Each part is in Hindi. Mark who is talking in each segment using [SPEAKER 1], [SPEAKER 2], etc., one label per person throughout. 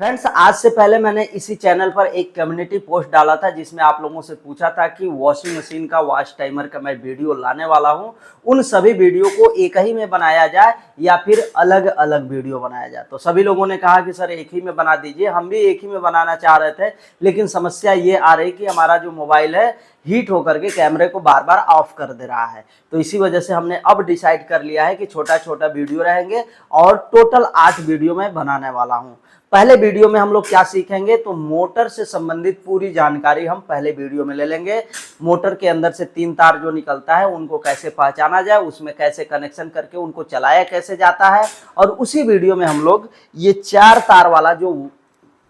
[SPEAKER 1] फ्रेंड्स, आज से पहले मैंने इसी चैनल पर एक कम्युनिटी पोस्ट डाला था जिसमें आप लोगों से पूछा था कि वॉशिंग मशीन का वॉश टाइमर का मैं वीडियो लाने वाला हूं। उन सभी वीडियो को एक ही में बनाया जाए या फिर अलग अलग वीडियो बनाया जाए। तो सभी लोगों ने कहा कि सर एक ही में बना दीजिए। हम भी एक ही में बनाना चाह रहे थे, लेकिन समस्या ये आ रही कि हमारा जो मोबाइल है हीट होकर के कैमरे को बार बार ऑफ कर दे रहा है। तो इसी वजह से हमने अब डिसाइड कर लिया है कि छोटा छोटा वीडियो रहेंगे और टोटल 8 वीडियो मैं बनाने वाला हूँ। पहले वीडियो में हम लोग क्या सीखेंगे, तो मोटर से संबंधित पूरी जानकारी हम पहले वीडियो में ले लेंगे। मोटर के अंदर से 3 तार जो निकलता है उनको कैसे पहचाना जाए, उसमें कैसे कनेक्शन करके उनको चलाया कैसे जाता है। और उसी वीडियो में हम लोग ये 4 तार वाला जो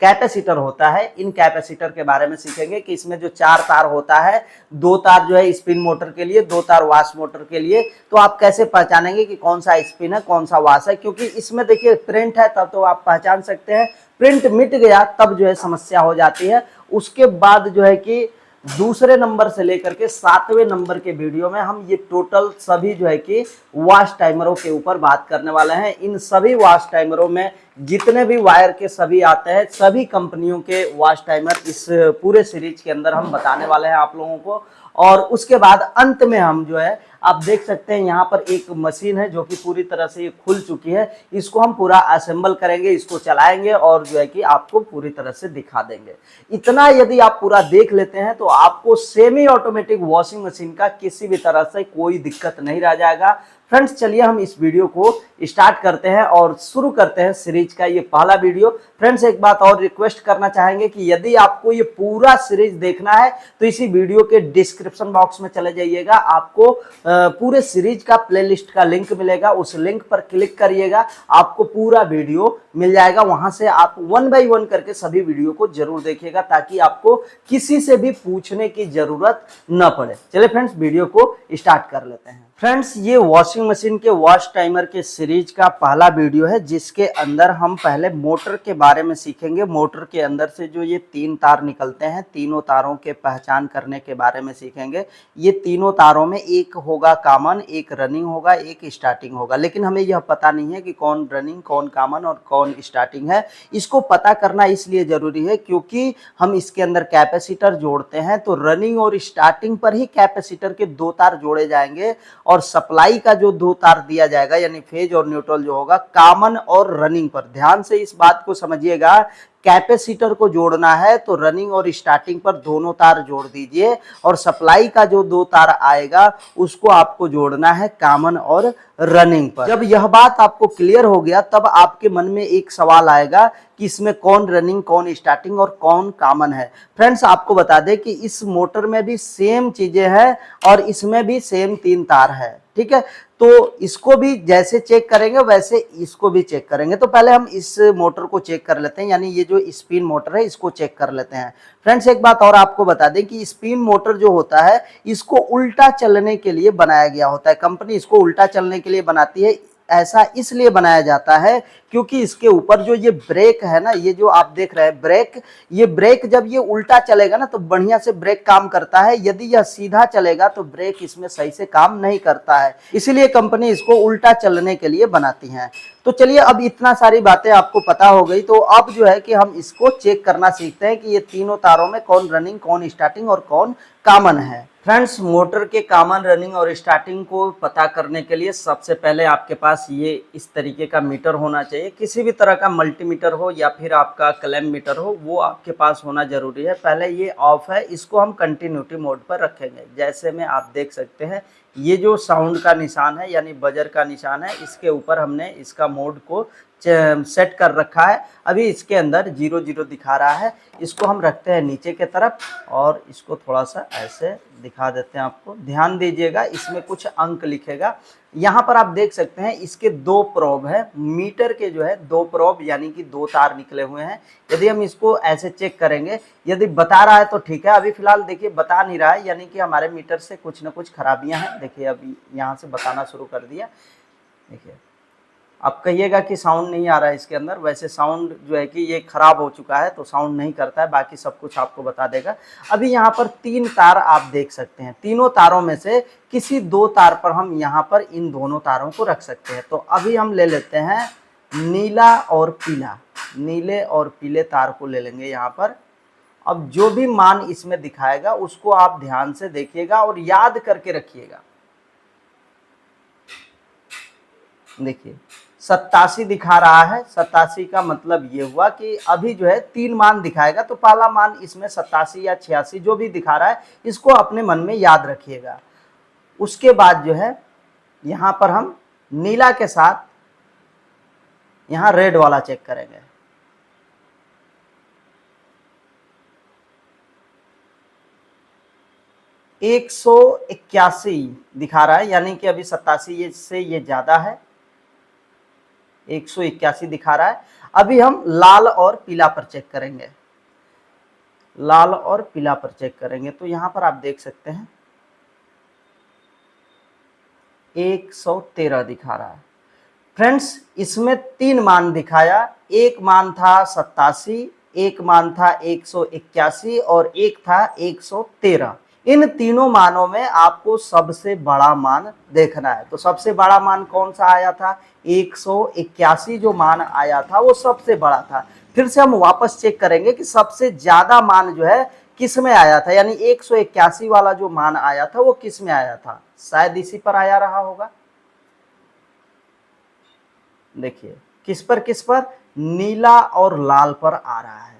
[SPEAKER 1] कैपेसिटर होता है, इन कैपेसिटर के बारे में सीखेंगे कि इसमें जो 4 तार होता है, 2 तार जो है स्पिन मोटर के लिए, 2 तार वॉश मोटर के लिए। तो आप कैसे पहचानेंगे कि कौन सा स्पिन है कौन सा वॉश है, क्योंकि इसमें देखिए प्रिंट है तब तो आप पहचान सकते हैं, प्रिंट मिट गया तब जो है समस्या हो जाती है। उसके बाद जो है कि दूसरे नंबर से लेकर के 7वें नंबर के वीडियो में हम ये टोटल सभी जो है कि वॉश टाइमरों के ऊपर बात करने वाले हैं। इन सभी वॉश टाइमरों में जितने भी वायर के सभी आते हैं, सभी कंपनियों के वॉश टाइमर इस पूरे सीरीज के अंदर हम बताने वाले हैं आप लोगों को। और उसके बाद अंत में हम जो है, आप देख सकते हैं यहाँ पर एक मशीन है जो कि पूरी तरह से ये खुल चुकी है। इसको हम पूरा असेंबल करेंगे, इसको चलाएंगे और जो है कि आपको पूरी तरह से दिखा देंगे। इतना यदि आप पूरा देख लेते हैं तो आपको सेमी ऑटोमेटिक वॉशिंग मशीन का किसी भी तरह से कोई दिक्कत नहीं रह जाएगा। फ्रेंड्स, चलिए हम इस वीडियो को स्टार्ट करते हैं और शुरू करते हैं सीरीज का ये पहला वीडियो। फ्रेंड्स, एक बात और रिक्वेस्ट करना चाहेंगे कि यदि आपको ये पूरा सीरीज देखना है तो इसी वीडियो के डिस्क्रिप्शन बॉक्स में चले जाइएगा। आपको पूरे सीरीज का प्लेलिस्ट का लिंक मिलेगा, उस लिंक पर क्लिक करिएगा, आपको पूरा वीडियो मिल जाएगा। वहां से आप 1 बाय 1 करके सभी वीडियो को जरूर देखिएगा ताकि आपको किसी से भी पूछने की जरूरत न पड़े। चलिए फ्रेंड्स, वीडियो को स्टार्ट कर लेते हैं। फ्रेंड्स, ये वॉशिंग मशीन के वॉश टाइमर के सीरीज का पहला वीडियो है जिसके अंदर हम पहले मोटर के बारे में सीखेंगे। मोटर के अंदर से जो ये 3 तार निकलते हैं, तीनों तारों के पहचान करने के बारे में सीखेंगे। ये तीनों तारों में एक होगा कॉमन, एक रनिंग होगा, एक स्टार्टिंग होगा, लेकिन हमें यह पता नहीं है कि कौन रनिंग, कौन कॉमन और कौन स्टार्टिंग है। इसको पता करना इसलिए जरूरी है क्योंकि हम इसके अंदर कैपेसिटर जोड़ते हैं, तो रनिंग और स्टार्टिंग पर ही कैपेसिटर के 2 तार जोड़े जाएंगे और सप्लाई का जो 2 तार दिया जाएगा यानी फेज और न्यूट्रल जो होगा कॉमन और रनिंग पर। ध्यान से इस बात को समझिएगा, कैपेसिटर को जोड़ना है तो रनिंग और स्टार्टिंग पर दोनों तार जोड़ दीजिए और सप्लाई का जो 2 तार आएगा उसको आपको जोड़ना है कॉमन और रनिंग पर। जब यह बात आपको क्लियर हो गया तब आपके मन में एक सवाल आएगा कि इसमें कौन रनिंग, कौन स्टार्टिंग और कौन कॉमन है। फ्रेंड्स, आपको बता दें कि इस मोटर में भी सेम चीजें हैं और इसमें भी सेम 3 तार है, ठीक है। तो इसको भी जैसे चेक करेंगे वैसे इसको भी चेक करेंगे। तो पहले हम इस मोटर को चेक कर लेते हैं, यानी ये जो स्पिन मोटर है इसको चेक कर लेते हैं। फ्रेंड्स, एक बात और आपको बता दें कि स्पिन मोटर जो होता है इसको उल्टा चलने के लिए बनाया गया होता है। कंपनी इसको उल्टा चलने के लिए बनाती है। ऐसा इसलिए बनाया जाता है क्योंकि इसके ऊपर जो ये ब्रेक है ना, ये जो आप देख रहे हैं ब्रेक, ये ब्रेक जब ये उल्टा चलेगा ना तो बढ़िया से ब्रेक काम करता है। यदि यह सीधा चलेगा तो ब्रेक इसमें सही से काम नहीं करता है, इसीलिए कंपनी इसको उल्टा चलने के लिए बनाती है। तो चलिए, अब इतना सारी बातें आपको पता हो गई, तो अब जो है कि हम इसको चेक करना सीखते हैं कि ये तीनों तारों में कौन रनिंग, कौन स्टार्टिंग और कौन कॉमन है। फ्रेंड्स, मोटर के कॉमन, रनिंग और स्टार्टिंग को पता करने के लिए सबसे पहले आपके पास ये इस तरीके का मीटर होना चाहिए। किसी भी तरह का मल्टीमीटर हो या फिर आपका क्लैम्प मीटर हो, वो आपके पास होना जरूरी है। पहले ये ऑफ है, इसको हम कंटिन्यूटी मोड पर रखेंगे। जैसे में आप देख सकते हैं ये जो साउंड का निशान है यानी बजर का निशान है, इसके ऊपर हमने इसका मोड को सेट कर रखा है। अभी इसके अंदर 0 दिखा रहा है, इसको हम रखते हैं नीचे के तरफ और इसको थोड़ा सा ऐसे दिखा देते हैं। आपको ध्यान दीजिएगा, इसमें कुछ अंक लिखेगा। यहाँ पर आप देख सकते हैं इसके 2 प्रोब है, मीटर के जो है 2 प्रोब यानी कि 2 तार निकले हुए हैं। यदि हम इसको ऐसे चेक करेंगे, यदि बता रहा है तो ठीक है, अभी फिलहाल देखिए बता नहीं रहा है, यानी कि हमारे मीटर से कुछ ना कुछ खराबियां हैं। देखिए अभी यहाँ से बताना शुरू कर दिया। देखिए, आप कहिएगा कि साउंड नहीं आ रहा है इसके अंदर, वैसे साउंड जो है कि ये खराब हो चुका है तो साउंड नहीं करता है, बाकी सब कुछ आपको बता देगा। अभी यहाँ पर 3 तार आप देख सकते हैं, तीनों तारों में से किसी 2 तार पर हम यहाँ पर इन दोनों तारों को रख सकते हैं। तो अभी हम ले लेते हैं नीला और पीला। नीले और पीले तार को ले लेंगे यहाँ पर। अब जो भी मान इसमें दिखाएगा उसको आप ध्यान से देखिएगा और याद करके रखिएगा। देखिए 87 दिखा रहा है, 87 का मतलब ये हुआ कि अभी जो है 3 मान दिखाएगा, तो पहला मान इसमें 87 या 86 जो भी दिखा रहा है इसको अपने मन में याद रखिएगा। उसके बाद जो है यहाँ पर हम नीला के साथ यहाँ रेड वाला चेक करेंगे। एक 181 दिखा रहा है, यानी कि अभी 87 से ये ज्यादा है, 181 दिखा रहा है। अभी हम लाल और पीला पर चेक करेंगे, लाल और पीला पर चेक करेंगे तो यहां पर आप देख सकते हैं 113 दिखा रहा है। फ्रेंड्स इसमें 3 मान दिखाया, एक मान था 87, एक मान था 181 और एक था 113। इन तीनों मानों में आपको सबसे बड़ा मान देखना है। तो सबसे बड़ा मान कौन सा आया था? 181 जो मान आया था वो सबसे बड़ा था। फिर से हम वापस चेक करेंगे कि सबसे ज्यादा मान जो है किस में आया था, यानी 181 वाला जो मान आया था वो किस में आया था? शायद इसी पर आया रहा होगा। देखिए किस पर? नीला और लाल पर आ रहा है।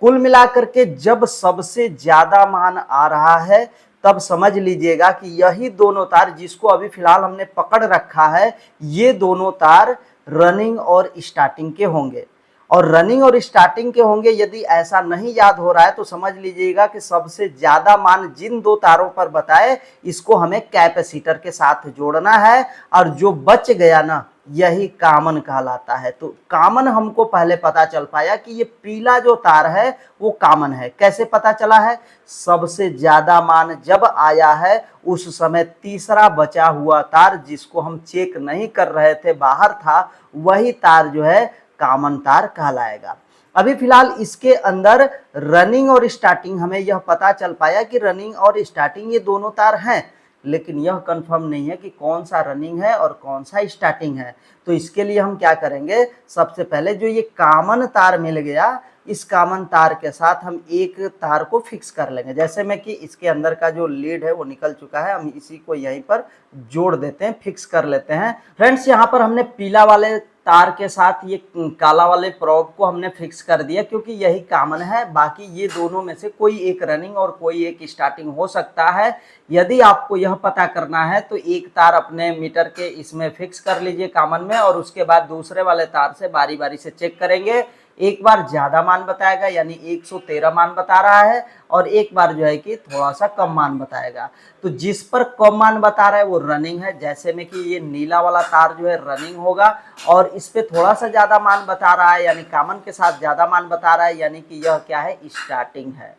[SPEAKER 1] कुल मिलाकर के जब सबसे ज्यादा मान आ रहा है तब समझ लीजिएगा कि यही दोनों तार जिसको अभी फिलहाल हमने पकड़ रखा है, ये दोनों तार रनिंग और स्टार्टिंग के होंगे। और रनिंग और स्टार्टिंग के होंगे, यदि ऐसा नहीं याद हो रहा है तो समझ लीजिएगा कि सबसे ज्यादा मान जिन 2 तारों पर बताए इसको हमें कैपेसिटर के साथ जोड़ना है, और जो बच गया ना यही कॉमन कहलाता है। तो कॉमन हमको पहले पता चल पाया कि ये पीला जो तार है वो कॉमन है। कैसे पता चला है? सबसे ज्यादा मान जब आया है उस समय तीसरा बचा हुआ तार जिसको हम चेक नहीं कर रहे थे बाहर था, वही तार जो है कॉमन तार कहलाएगा। अभी फिलहाल इसके अंदर रनिंग और स्टार्टिंग हमें यह पता चल पाया कि रनिंग और स्टार्टिंग ये दोनों तार हैं, लेकिन यह कंफर्म नहीं है कि कौन सा रनिंग है और कौन सा स्टार्टिंग है। तो इसके लिए हम क्या करेंगे, सबसे पहले जो ये कॉमन तार मिल गया, इस कॉमन तार के साथ हम एक तार को फिक्स कर लेंगे। जैसे में कि इसके अंदर का जो लीड है वो निकल चुका है, हम इसी को यहीं पर जोड़ देते हैं, फिक्स कर लेते हैं। फ्रेंड्स यहाँ पर हमने पीला वाले तार के साथ ये काला वाले प्रोब को हमने फिक्स कर दिया क्योंकि यही कॉमन है। बाकी ये दोनों में से कोई एक रनिंग और कोई एक स्टार्टिंग हो सकता है। यदि आपको यह पता करना है तो एक तार अपने मीटर के इसमें फिक्स कर लीजिए कॉमन में, और उसके बाद दूसरे वाले तार से बारी बारी से चेक करेंगे। एक बार ज्यादा मान बताएगा यानी 113 मान बता रहा है, और एक बार जो है कि थोड़ा सा कम मान बताएगा। तो जिस पर कम मान बता रहा है वो रनिंग है, जैसे में कि ये नीला वाला तार जो है रनिंग होगा, और इस पे थोड़ा सा ज्यादा मान बता रहा है यानी कॉमन के साथ ज्यादा मान बता रहा है, यानी कि यह क्या है? स्टार्टिंग है।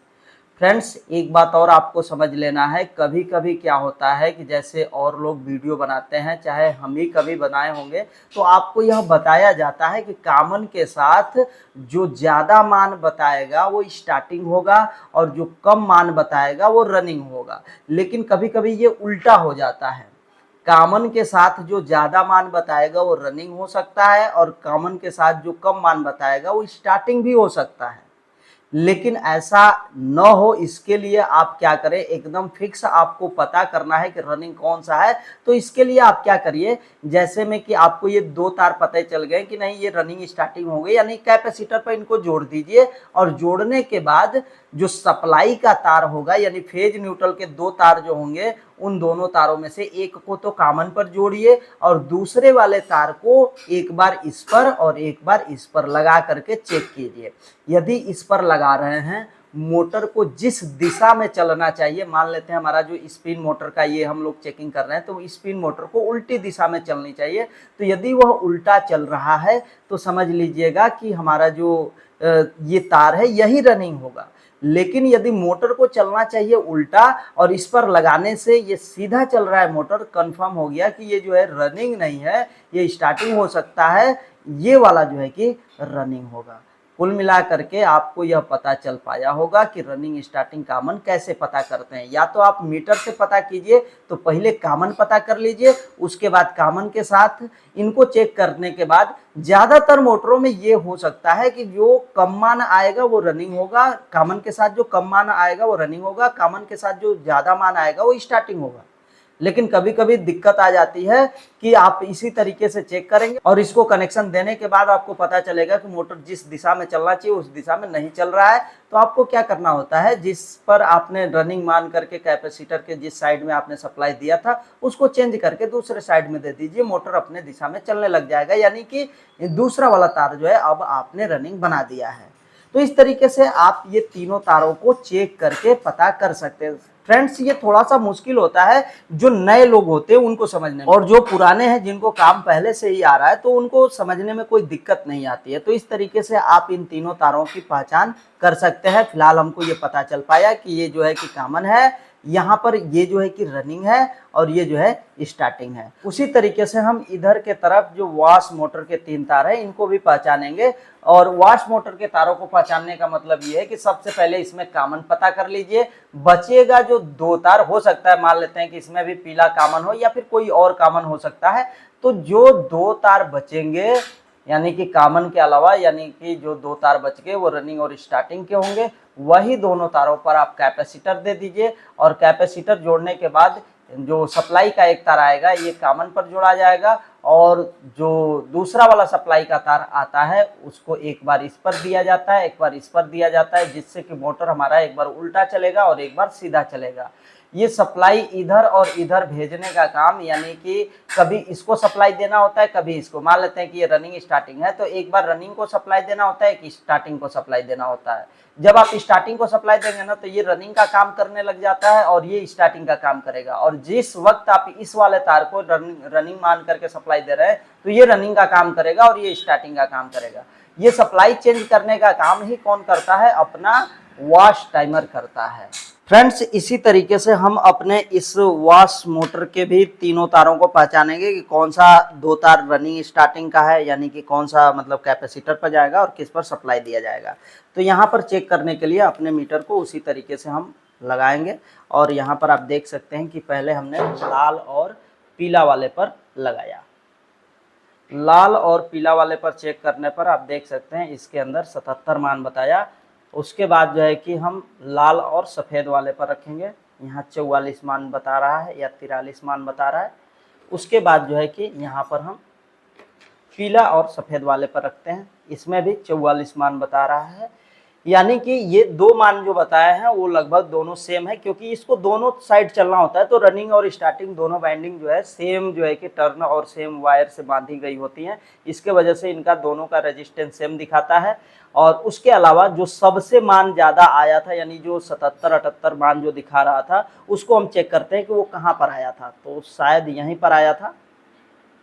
[SPEAKER 1] फ्रेंड्स एक बात और आपको समझ लेना है, कभी कभी क्या होता है कि जैसे और लोग वीडियो बनाते हैं, चाहे हम ही कभी बनाए होंगे, तो आपको यह बताया जाता है कि कॉमन के साथ जो ज़्यादा मान बताएगा वो स्टार्टिंग होगा और जो कम मान बताएगा वो रनिंग होगा। लेकिन कभी कभी ये उल्टा हो जाता है, कॉमन के साथ जो ज़्यादा मान बताएगा वो रनिंग हो सकता है, और कॉमन के साथ जो कम मान बताएगा वो स्टार्टिंग भी हो सकता है। लेकिन ऐसा न हो इसके लिए आप क्या करें, एकदम फिक्स आपको पता करना है कि रनिंग कौन सा है। तो इसके लिए आप क्या करिए, जैसे में कि आपको ये 2 तार पता चल गए कि नहीं ये रनिंग स्टार्टिंग हो गई, यानी कैपेसिटर पर इनको जोड़ दीजिए, और जोड़ने के बाद जो सप्लाई का तार होगा यानी फेज न्यूट्रल के 2 तार जो होंगे, उन दोनों तारों में से एक को तो कॉमन पर जोड़िए और दूसरे वाले तार को एक बार इस पर और एक बार इस पर लगा करके चेक कीजिए। यदि इस पर लगा रहे हैं, मोटर को जिस दिशा में चलना चाहिए, मान लेते हैं हमारा जो स्पिन मोटर का ये हम लोग चेकिंग कर रहे हैं, तो स्पिन मोटर को उल्टी दिशा में चलनी चाहिए। तो यदि वह उल्टा चल रहा है तो समझ लीजिएगा कि हमारा जो ये तार है यही रनिंग होगा। लेकिन यदि मोटर को चलना चाहिए उल्टा और इस पर लगाने से ये सीधा चल रहा है मोटर, कंफर्म हो गया कि ये जो है रनिंग नहीं है, ये स्टार्टिंग हो सकता है, ये वाला जो है कि रनिंग होगा। कुल मिला करके आपको यह पता चल पाया होगा कि रनिंग स्टार्टिंग कॉमन कैसे पता करते हैं। या तो आप मीटर से पता कीजिए, तो पहले कॉमन पता कर लीजिए, उसके बाद कॉमन के साथ इनको चेक करने के बाद ज़्यादातर मोटरों में ये हो सकता है कि जो कम मान आएगा वो रनिंग होगा, कॉमन के साथ जो कम मान आएगा वो रनिंग होगा, कॉमन के साथ जो ज़्यादा मान आएगा वो स्टार्टिंग होगा। लेकिन कभी कभी दिक्कत आ जाती है कि आप इसी तरीके से चेक करेंगे और इसको कनेक्शन देने के बाद आपको पता चलेगा कि मोटर जिस दिशा में चलना चाहिए उस दिशा में नहीं चल रहा है। तो आपको क्या करना होता है, जिस पर आपने रनिंग मान करके कैपेसिटर के जिस साइड में आपने सप्लाई दिया था उसको चेंज करके दूसरे साइड में दे दीजिए, मोटर अपने दिशा में चलने लग जाएगा। यानी कि दूसरा वाला तार जो है अब आपने रनिंग बना दिया है। तो इस तरीके से आप ये तीनों तारों को चेक करके पता कर सकते हैं। फ्रेंड्स, ये थोड़ा सा मुश्किल होता है जो नए लोग होते हैं उनको समझने में, और जो पुराने हैं जिनको काम पहले से ही आ रहा है तो उनको समझने में कोई दिक्कत नहीं आती है। तो इस तरीके से आप इन तीनों तारों की पहचान कर सकते हैं। फिलहाल हमको ये पता चल पाया कि ये जो है कि कॉमन है, यहाँ पर ये जो है कि रनिंग है और ये जो है स्टार्टिंग है। उसी तरीके से हम इधर के तरफ जो वॉश मोटर के 3 तार है इनको भी पहचानेंगे। और वॉश मोटर के तारों को पहचानने का मतलब ये है कि सबसे पहले इसमें कॉमन पता कर लीजिए। बचेगा जो 2 तार, हो सकता है मान लेते हैं कि इसमें भी पीला कॉमन हो या फिर कोई और कॉमन हो सकता है, तो जो 2 तार बचेंगे यानी कि कॉमन के अलावा, यानी कि जो 2 तार बच गए वो रनिंग और स्टार्टिंग के होंगे, वही दोनों तारों पर आप कैपेसिटर दे दीजिए। और कैपेसिटर जोड़ने के बाद जो सप्लाई का एक तार आएगा ये कॉमन पर जोड़ा जाएगा और जो दूसरा वाला सप्लाई का तार आता है उसको एक बार इस पर दिया जाता है, एक बार इस पर दिया जाता है, जिससे कि मोटर हमारा एक बार उल्टा चलेगा और एक बार सीधा चलेगा। ये सप्लाई इधर और इधर भेजने का काम, यानी कि कभी इसको सप्लाई देना होता है, कभी इसको। मान लेते हैं कि ये रनिंग स्टार्टिंग है तो एक बार रनिंग को सप्लाई देना होता है, एक स्टार्टिंग को सप्लाई देना होता है। जब आप स्टार्टिंग को सप्लाई देंगे ना तो ये रनिंग का काम करने लग जाता है और ये स्टार्टिंग का काम करेगा। और जिस वक्त आप इस वाले तार को रनिंग मान करके सप्लाई दे रहे हैं तो ये रनिंग का काम करेगा और ये स्टार्टिंग का काम करेगा। ये सप्लाई चेंज करने का काम ही कौन करता है? अपना वॉश टाइमर करता है। फ्रेंड्स, इसी तरीके से हम अपने इस वॉश मोटर के भी तीनों तारों को पहचानेंगे कि कौन सा 2 तार रनिंग स्टार्टिंग का है, यानी कि कौन सा मतलब कैपेसिटर पर जाएगा और किस पर सप्लाई दिया जाएगा। तो यहाँ पर चेक करने के लिए अपने मीटर को उसी तरीके से हम लगाएंगे। और यहाँ पर आप देख सकते हैं कि पहले हमने लाल और पीला वाले पर लगाया। लाल और पीला वाले पर चेक करने पर आप देख सकते हैं इसके अंदर 77 मान बताया। उसके बाद जो है कि हम लाल और सफ़ेद वाले पर रखेंगे, यहाँ 44 मान बता रहा है या 43 मान बता रहा है। उसके बाद जो है कि यहाँ पर हम पीला और सफ़ेद वाले पर रखते हैं, इसमें भी 44 मान बता रहा है। यानी कि ये 2 मान जो बताए हैं वो लगभग दोनों सेम है, क्योंकि इसको दोनों साइड चलना होता है। तो रनिंग और स्टार्टिंग दोनों वाइंडिंग जो है सेम जो है कि टर्न और सेम वायर से बांधी गई होती हैं, इसके वजह से इनका दोनों का रेजिस्टेंस सेम दिखाता है। और उसके अलावा जो सबसे मान ज़्यादा आया था, यानी जो 77-78 मान जो दिखा रहा था, उसको हम चेक करते हैं कि वो कहाँ पर आया था। तो शायद यहीं पर आया था।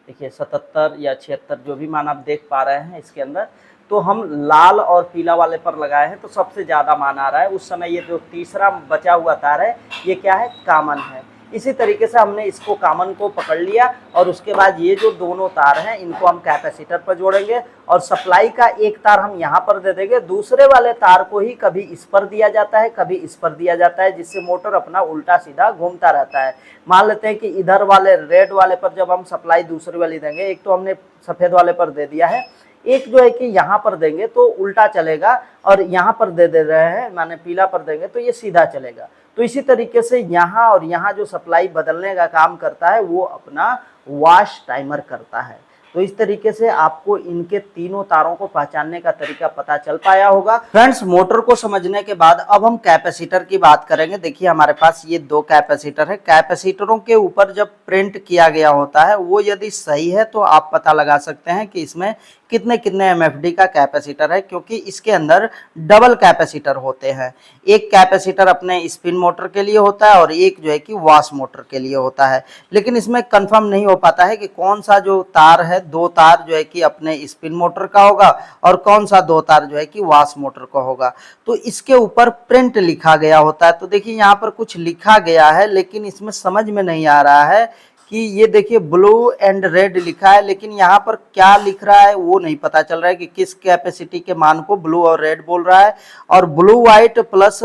[SPEAKER 1] देखिए 77 या 76 जो भी मान आप देख पा रहे हैं इसके अंदर। तो हम लाल और पीला वाले पर लगाए हैं तो सबसे ज़्यादा मान आ रहा है। उस समय ये जो तीसरा बचा हुआ तार है ये क्या है? कॉमन है। इसी तरीके से हमने इसको कॉमन को पकड़ लिया और उसके बाद ये जो दोनों तार हैं इनको हम कैपेसिटर पर जोड़ेंगे और सप्लाई का एक तार हम यहाँ पर दे देंगे। दूसरे वाले तार को ही कभी इस पर दिया जाता है, कभी इस पर दिया जाता है, जिससे मोटर अपना उल्टा सीधा घूमता रहता है। मान लेते हैं कि इधर वाले रेड वाले पर जब हम सप्लाई दूसरी वाली देंगे, एक तो हमने सफ़ेद वाले पर दे दिया है, एक जो है कि यहाँ पर देंगे तो उल्टा चलेगा और यहाँ पर दे रहे हैं माने पीला पर देंगे तो ये सीधा चलेगा। तो इसी तरीके से यहाँ और यहाँ जो सप्लाई बदलने का काम करता है वो अपना वॉश टाइमर करता है। तो इस तरीके से आपको इनके तीनों तारों को पहचानने का तरीका पता चल पाया होगा। फ्रेंड्स, मोटर को समझने के बाद अब हम कैपेसिटर की बात करेंगे। देखिए हमारे पास ये 2 कैपेसिटर है। कैपेसिटरों के ऊपर जब प्रिंट किया गया होता है वो यदि सही है तो आप पता लगा सकते हैं कि इसमें कितने कितने एमएफडी का कैपेसिटर है, क्योंकि इसके अंदर डबल कैपेसिटर होते हैं। एक कैपेसिटर अपने स्पिन मोटर के लिए होता है और एक जो है कि वॉश मोटर के लिए होता है। लेकिन इसमें कंफर्म नहीं हो पाता है कि कौन सा जो तार है, 2 तार जो है कि अपने स्पिन मोटर का होगा और कौन सा 2 तार जो है कि वॉश मोटर का होगा। तो इसके ऊपर प्रिंट लिखा गया होता है। तो देखिए यहाँ पर कुछ लिखा गया है लेकिन इसमें समझ में नहीं आ रहा है कि ये देखिए ब्लू एंड रेड लिखा है, लेकिन यहाँ पर क्या लिख रहा है वो नहीं पता चल रहा है कि किस कैपेसिटी के मान को ब्लू और रेड बोल रहा है। और blue white plus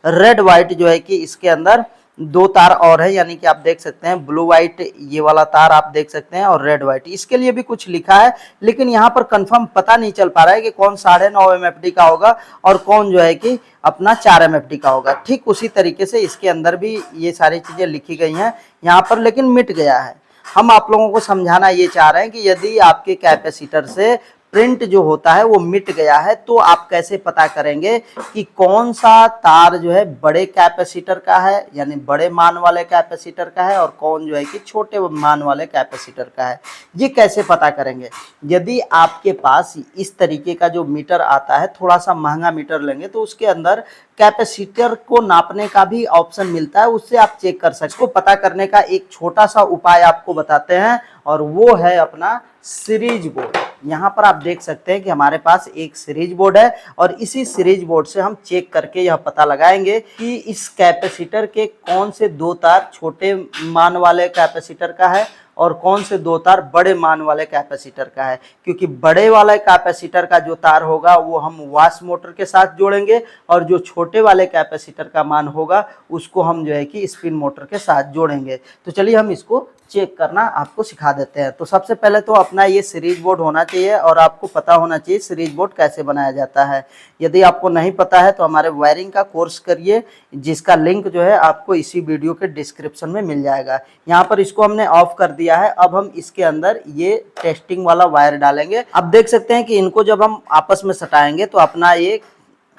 [SPEAKER 1] red white जो है कि इसके अंदर दो तार और है, यानी कि आप देख सकते हैं ब्लू वाइट ये वाला तार आप देख सकते हैं और रेड वाइट, इसके लिए भी कुछ लिखा है, लेकिन यहाँ पर कंफर्म पता नहीं चल पा रहा है कि कौन 9.5 MFD का होगा और कौन जो है कि अपना 4 MFD का होगा। ठीक उसी तरीके से इसके अंदर भी ये सारी चीजें लिखी गई हैं यहाँ पर, लेकिन मिट गया है। हम आप लोगों को समझाना ये चाह रहे हैं कि यदि आपके कैपेसिटर से प्रिंट जो होता है वो मिट गया है तो आप कैसे पता करेंगे कि कौन सा तार जो है बड़े कैपेसिटर का है, यानी बड़े मान वाले कैपेसिटर का है, और कौन जो है कि छोटे मान वाले कैपेसिटर का है। ये कैसे पता करेंगे? यदि आपके पास इस तरीके का जो मीटर आता है, थोड़ा सा महंगा मीटर लेंगे तो उसके अंदर कैपेसिटर को नापने का भी ऑप्शन मिलता है, उससे आप चेक कर सकते हैं। इसको पता करने का एक छोटा सा उपाय आपको बताते हैं और वो है अपना सीरीज बोर्ड। यहाँ पर आप देख सकते हैं कि हमारे पास एक सीरीज बोर्ड है और इसी सीरीज बोर्ड से हम चेक करके यह पता लगाएंगे कि इस कैपेसिटर के कौन से दो तार छोटे मान वाले कैपेसिटर का है और कौन से दो तार बड़े मान वाले कैपेसिटर का है। क्योंकि बड़े वाले कैपेसिटर का जो तार होगा वो हम वॉश मोटर के साथ जोड़ेंगे और जो छोटे वाले कैपेसिटर का मान होगा उसको हम जो है कि स्पिन मोटर के साथ जोड़ेंगे। तो चलिए हम इसको चेक करना आपको सिखा देते हैं। तो सबसे पहले तो अपना ये सीरीज बोर्ड होना चाहिए और आपको पता होना चाहिए सीरीज बोर्ड कैसे बनाया जाता है। यदि आपको नहीं पता है तो हमारे वायरिंग का कोर्स करिए, जिसका लिंक जो है आपको इसी वीडियो के डिस्क्रिप्शन में मिल जाएगा। यहाँ पर इसको हमने ऑफ कर दिया है। अब हम इसके अंदर ये टेस्टिंग वाला वायर डालेंगे। अब देख सकते हैं कि इनको जब हम आपस में सटाएंगे तो अपना ये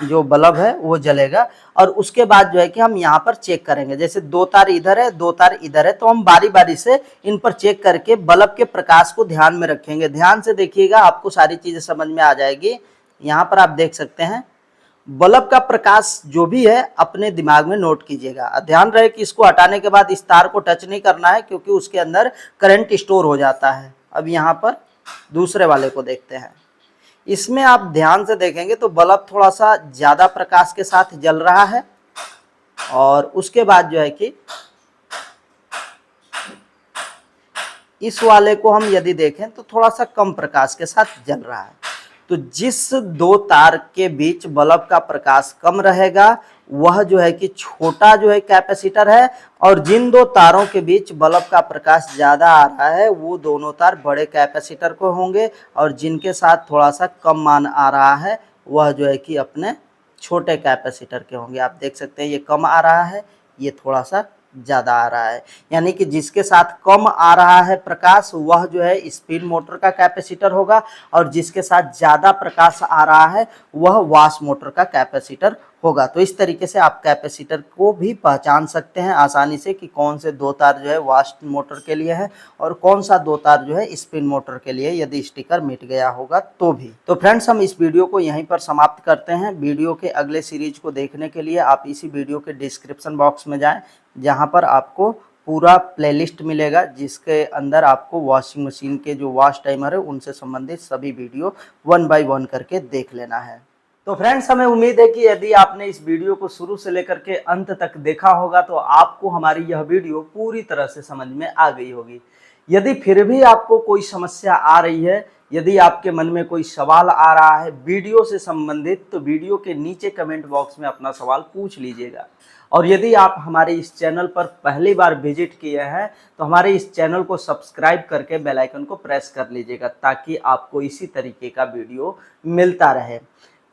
[SPEAKER 1] जो बल्ब है वो जलेगा और उसके बाद जो है कि हम यहाँ पर चेक करेंगे। जैसे दो तार इधर है, दो तार इधर है, तो हम बारी बारी से इन पर चेक करके बल्ब के प्रकाश को ध्यान में रखेंगे। ध्यान से देखिएगा, आपको सारी चीजें समझ में आ जाएगी। यहाँ पर आप देख सकते हैं बल्ब का प्रकाश जो भी है अपने दिमाग में नोट कीजिएगा। ध्यान रहे कि इसको हटाने के बाद इस तार को टच नहीं करना है क्योंकि उसके अंदर करंट स्टोर हो जाता है। अब यहाँ पर दूसरे वाले को देखते हैं। इसमें आप ध्यान से देखेंगे तो बल्ब थोड़ा सा ज्यादा प्रकाश के साथ जल रहा है और उसके बाद जो है कि इस वाले को हम यदि देखें तो थोड़ा सा कम प्रकाश के साथ जल रहा है। तो जिस दो तार के बीच बल्ब का प्रकाश कम रहेगा वह जो है कि छोटा जो है कैपेसिटर है, और जिन दो तारों के बीच बल्ब का प्रकाश ज़्यादा आ रहा है वो दोनों तार बड़े कैपेसिटर को होंगे, और जिनके साथ थोड़ा सा कम मान आ रहा है वह जो है कि अपने छोटे कैपेसिटर के होंगे। आप देख सकते हैं ये कम आ रहा है, ये थोड़ा सा ज़्यादा आ रहा है, यानी कि जिसके साथ कम आ रहा है प्रकाश वह जो है स्पिन मोटर का कैपेसिटर होगा, और जिसके साथ ज़्यादा प्रकाश आ रहा है वह वॉश मोटर का कैपेसिटर होगा। तो इस तरीके से आप कैपेसिटर को भी पहचान सकते हैं आसानी से कि कौन से दो तार जो है वॉश मोटर के लिए है और कौन सा दो तार जो है स्पिन मोटर के लिए, यदि स्टिकर मिट गया होगा तो भी। तो फ्रेंड्स, हम इस वीडियो को यहीं पर समाप्त करते हैं। वीडियो के अगले सीरीज को देखने के लिए आप इसी वीडियो के डिस्क्रिप्शन बॉक्स में जाएं, जहां पर आपको पूरा प्लेलिस्ट मिलेगा जिसके अंदर आपको वॉशिंग मशीन के जो वॉश टाइमर है उनसे संबंधित सभी वीडियो 1 बाय 1 करके देख लेना है। तो फ्रेंड्स, हमें उम्मीद है कि यदि आपने इस वीडियो को शुरू से लेकर के अंत तक देखा होगा तो आपको हमारी यह वीडियो पूरी तरह से समझ में आ गई होगी। यदि फिर भी आपको कोई समस्या आ रही है, यदि आपके मन में कोई सवाल आ रहा है वीडियो से संबंधित, तो वीडियो के नीचे कमेंट बॉक्स में अपना सवाल पूछ लीजिएगा। और यदि आप हमारे इस चैनल पर पहली बार विजिट किए हैं तो हमारे इस चैनल को सब्सक्राइब करके बेल आइकन को प्रेस कर लीजिएगा, ताकि आपको इसी तरीके का वीडियो मिलता रहे।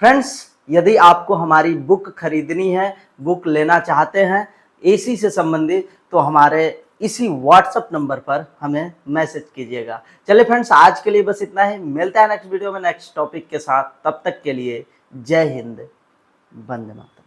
[SPEAKER 1] फ्रेंड्स, यदि आपको हमारी बुक खरीदनी है, बुक लेना चाहते हैं एसी से संबंधित, तो हमारे इसी व्हाट्सएप नंबर पर हमें मैसेज कीजिएगा। चलिए फ्रेंड्स, आज के लिए बस इतना ही। मिलता है नेक्स्ट वीडियो में नेक्स्ट टॉपिक के साथ। तब तक के लिए जय हिंद, वंदे मातरम।